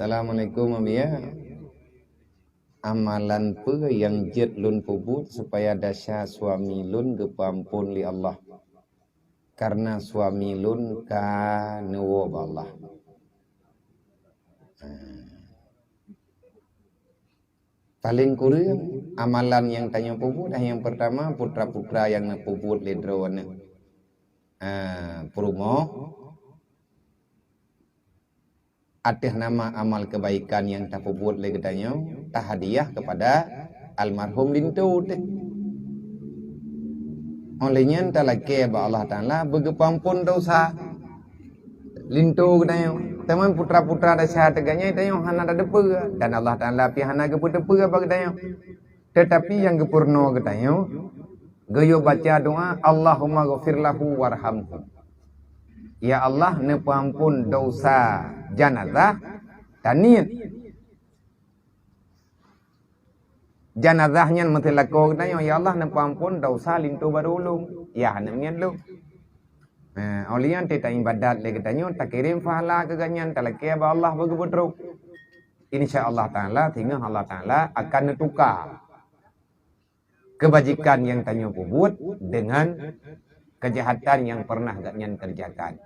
Assalamualaikum ya. Amalan pe yang jet lun pubut supaya dasya suami lun gepampun li Allah. Karena suami lun ka nuwo Allah. Paling kurang amalan yang tanya pubut yang pertama putra-putra yang pubut ledrowan. Perumo atas nama amal kebaikan yang tak buat lagi tanya, tak hadiah kepada almarhum lintu. Olehnya tak lagi Allah Taala begepampun dosa lintu tanya. Teman putra-putra dasar teganya tanya hana ada depa dan Allah Taala pi hana ke depa bagi tanya. Tetapi yang gepurno tanya, gayo baca doa Allahumma ghafirlahu warhamhu. Ya Allah nepampun dosa janazah dan niat janazahnya mesti laku tanya ya Allah nepampun dosa lintu barulung ya hanamian lu olian teta ibadat lagi tanya tak kirim pahala keganyan tak laki Allah bagi putruk insyaallah taala tinggal Allah taala akan tukar kebajikan yang tanya pubut dengan kejahatan yang pernah ganyan kerjakan.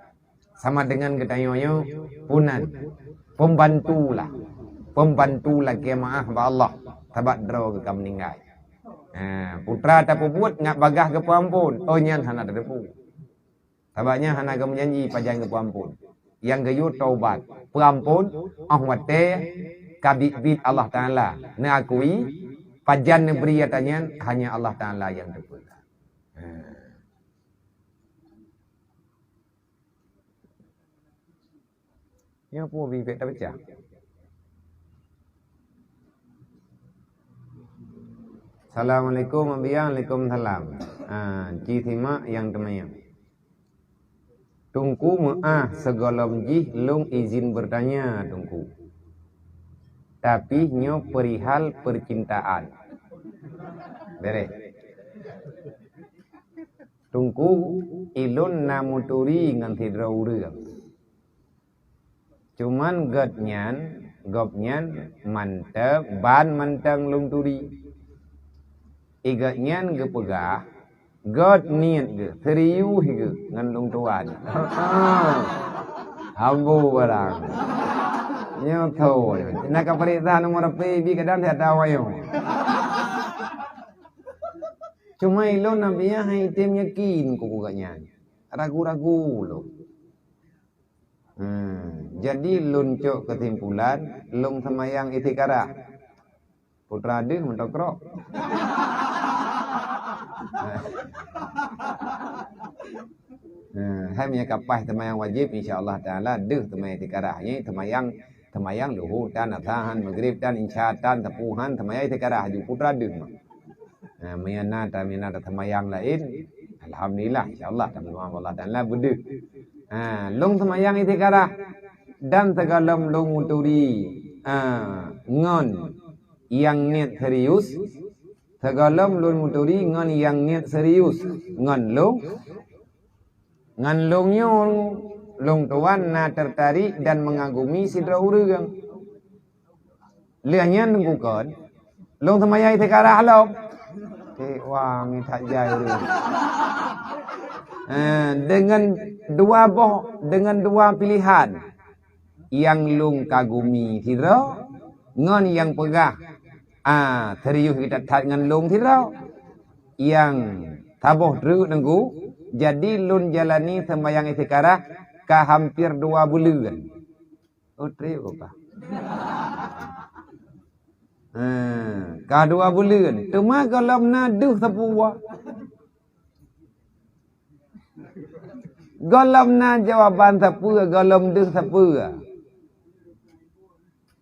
Sama dengan ketanyonya punan pembantulah kemaah ba Allah tabat draw ke meninggal. Putra tak buat ngak bagah ke pampun oh nyan hana ada depu tabatnya hana ke menjanji pajang ke pampun yang gayu taubat pampun ahwate kabit Allah Taala ne akui pajan neberi tanya hanya Allah Taala yang depu. Ya pun bibit dah pecah. Assalamualaikum Waalaikumsalam. Cithima yang temayang. Tungku maah segolom jih lung izin bertanya tungku. Tapi nyo perihal percintaan. Bere. Tungku ilun namuturi nganti draurang. Cuman gopnyan mantep ban manteng lung turi igatnyan gepegah god niat ge serius ge ngan lung tuan hambu barang nyo tho nak perintah nomor P bi kadang tak tahu ayo cuma ilon nabiya hai tim yakin ku gatnyan ragu-ragu lo. Jadi luncuk kesimpulan lung semayang itikara putra adil mentokrok hanya kapah semayang wajib insyaallah taala deh semayang itikarahnya semayang luhur dan atahan maghrib dan insyatan tepuhan semayang itikarah ju putra adil mayana semayang lain alhamdulillah insyaallah Allah taala bedeh lung semayang itikara dan segalam lung uturi ngon yang niat serius segalam lung uturi ngon yang niat serius ngon lungnya lung tuan na tertarik dan mengagumi sidra urang lianya nunggukan lung semayang itikara halop wah minta jaya dengan dua pilihan yang lung kagumi sidra ngon yang pegah serius kita tat ngan lung sidra yang taboh dru nenggu jadi lun jalani sembahyang istiqarah ka hampir 2 bulan trio apa ka 2 bulan cuma kalau naduh sepuah golamna jawaban sapua golom deh sapua.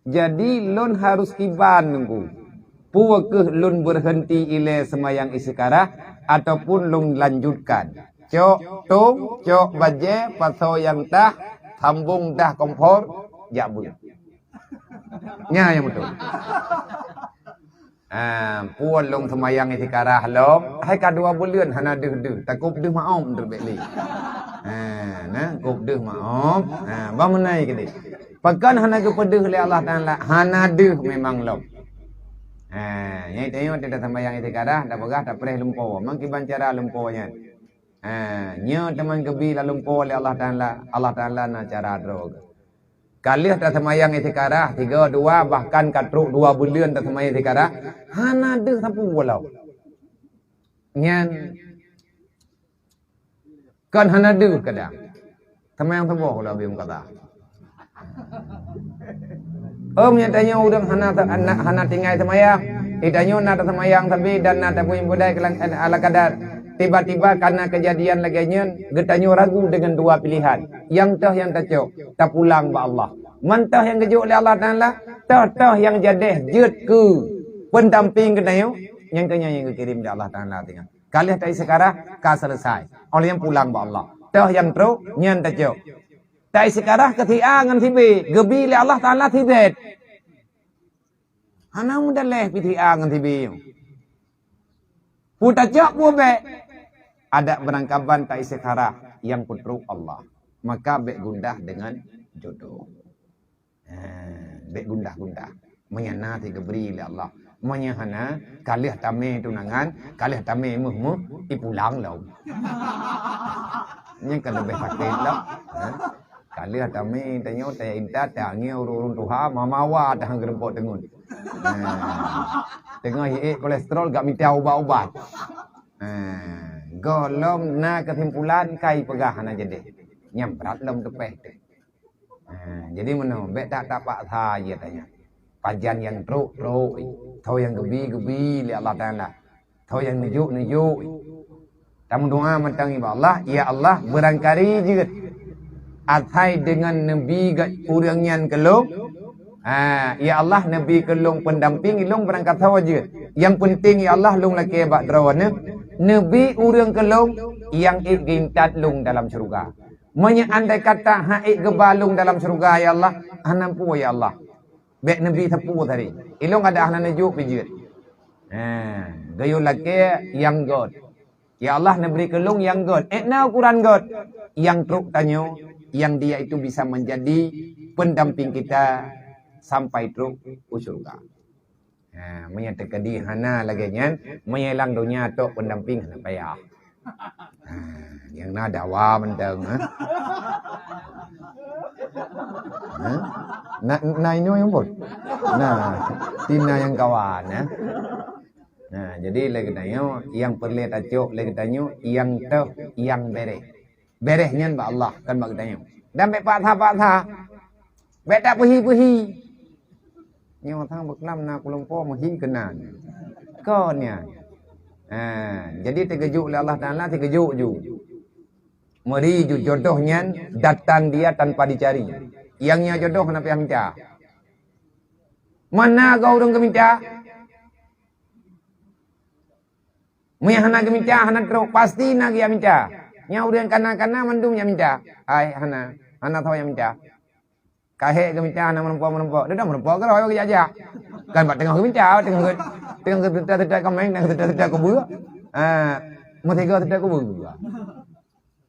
Jadi lun harus kiban nunggu. Puwa ke lun berhenti ile semayang istiqarah ataupun lun lanjutkan. Cok baje paso yang tah sambung dah kompor jabul. Nya yang betul. Puan lung semayang istiqarah lom hai ka 2 bulan hana deh takub deh maom terbeli. Nah kup deh maom ba menai ke Pakan hana ke pedih oleh Allah Ta'ala. Hana deh memang lom. Yang tengok tidak sembahyang itikadah. Tak pegah, tak perih lumpur. Mangkiban cara lumpurnya. Nya teman kebi la lumpur oleh Allah Ta'ala. Allah Ta'ala nak cara drog. Kali tak sembahyang itikadah. 3, 2, bahkan katruk 2 bulan tak sembahyang itikadah. Hana deh sapu walau. Nyan. Kan hana deh kadang. Sembahyang sebuah kalau bium kata. Nya tanya udang hana tinggal semayang. Ditanya nak semayang tapi dan nak punya budaya ala kadar. Tiba-tiba karena kejadian laginya, getanya ragu dengan 2 pilihan. Yang tah yang tacok, tak pulang ba Allah. Mantah yang kejuk oleh Allah Ta'ala, tah yang jadeh jut ke pendamping getanya, yang tanya yang kirim dari Allah Ta'ala tinggal. Kali tak sekarang, ka selesai. Oleh yang pulang ba Allah. Tah yang teruk, nyan tacok. Tak sekarang ketia ngan tibe, gebi le Allah Ta'ala tibet. Hana mudah leh ketia ngan tibe. Puta cak be. Ada penangkapan tak sekarang yang putruk Allah. Maka be gundah dengan jodoh. Be gundah. Menyana ti geberi le Allah. Menyana kalih tame tunangan, kalih tame muh ipulang lau. Yang kan lebih sakit lau. Kali ada mi tanya tanya inta tanya urun tuha mamawa dah gerempok tengun. Tengah kolesterol gak minta ubat-ubat. Golom na kesimpulan kai pegahan aja deh. Nyamperat lom tepeh. Jadi mana bet tak pak tha ya tanya. Pajan yang truk, tau yang gebi li Allah Ta'ala. Tau yang nujuk. Tamu doa mentang iba Allah, ya Allah berangkari juga. Athai dengan Nabi urang nyan kelong. Ya Allah Nabi kelong pendamping ilong berangkat sawaja. Yang penting ya Allah long laki bak drawana. Nabi urang kelong yang gintat long dalam surga. Menya andai kata haik gebalung dalam surga ya Allah, hanampu ya Allah. Bek Nabi sapu tadi. Ilong ada ahna najuk pijit. Gayo laki yang God. Ya Allah Nabi kelong yang God. Now Quran God. Yang truk tanyo yang dia itu bisa menjadi pendamping kita sampai truk usurga. Menyatakan di hana lagi nyan, menyelang dunia tok pendamping hana payah. Yang nada wa menteng. Nah ini yang bot. Nah, tina yang kawan. Jadi lagi tanya, yang perlu tacok lagi tanya, yang teh, yang bereh. Berehnya ba Allah kan bagi tanya. Dan be pak tha. Be tak puhi. Nyawa thang beklam na kulumpo mahi kenan. Konya. Jadi terkejut oleh Allah Ta'ala, terkejut ju. Meri ju jodohnya datang dia tanpa dicari. Yangnya jodoh kenapa yang minta? Mana kau orang keminta? Maya hana keminta, hana teruk pasti nak dia minta. Nya urang kana mandum yang minta. Ai hana tahu yang minta. Kahe ke minta hana menempo. Dia dah menempo ke royo ke aja. Kan bat tengah ke minta, tengah tidak komen, tidak ke bua. Matiga tidak ke bua.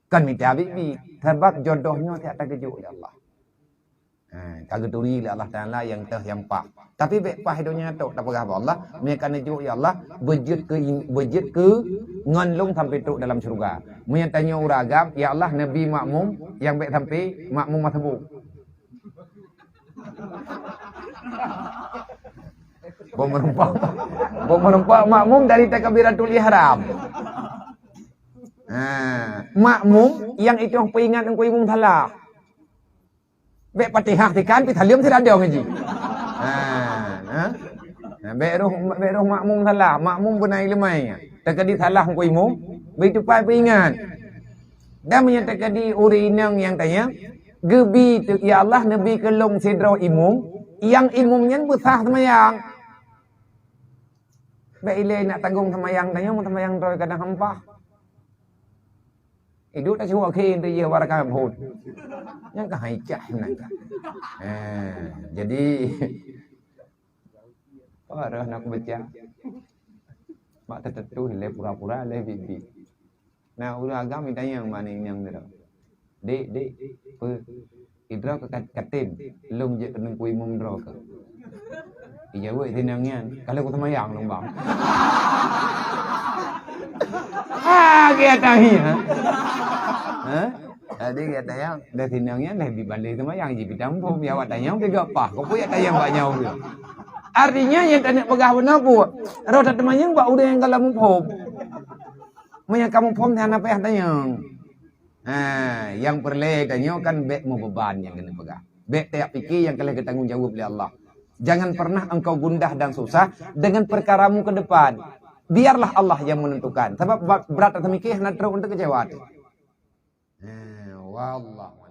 Kan minta bibi, sebab jodohnya tak kejut ya Allah. Kageturi oleh Allah Ta'ala yang teh yang pak. Tapi baik pah hidupnya tu tak pegah Allah. Mereka nejuk ya Allah berjet ke nganlung sampai tu dalam syurga. Mereka tanya uragam ya Allah Nabi makmum yang baik sampai makmum masbuk. Bom merempak makmum dari takbiratul ihram. Makmum yang itu yang peringat engkau imum salah. Bek Fatihah tikan pi thalium tidak ada ngaji. Bek roh makmum salah, makmum benai lemai. Takadi salah ko imum, begitu pai peringat. Dan menyatakan di urinang yang tanya, gebi tu ya Allah Nabi kelong sidro imum, yang imumnya besar semayang. Bek ile nak tanggung semayang tanya mau semayang roy kadang hampah. Hidup tak cuba ke itu dia warakam hud. Yang kahicah nak. Jadi parah nak baca. Mak tertentu le pura-pura le bibi. Nah udah agam ditanya yang mana yang tu. Dek, pe Idra ke katim, lung je kena kui mum dro ke. Iya weh tinangnya, kalau aku semayang dong bang. Kita tanya. Tadi katanya, dah tinangnya lebih banding semayang je bidang ya watanya juga apa? Kau punya tayang banyak dia. Artinya yang tanya pegah benar bu, roda temannya mbak udah yang kalau mumpom. Punya kamu pom tiada apa yang tanya. Yang perle tanya kan bek mau beban yang kena pegang. Bek tiap fikir yang kalian bertanggung jawab oleh Allah. Jangan pernah engkau gundah dan susah dengan perkaramu ke depan. Biarlah Allah yang menentukan. Sebab berat atau mikir nak terus untuk kecewa. Wallah.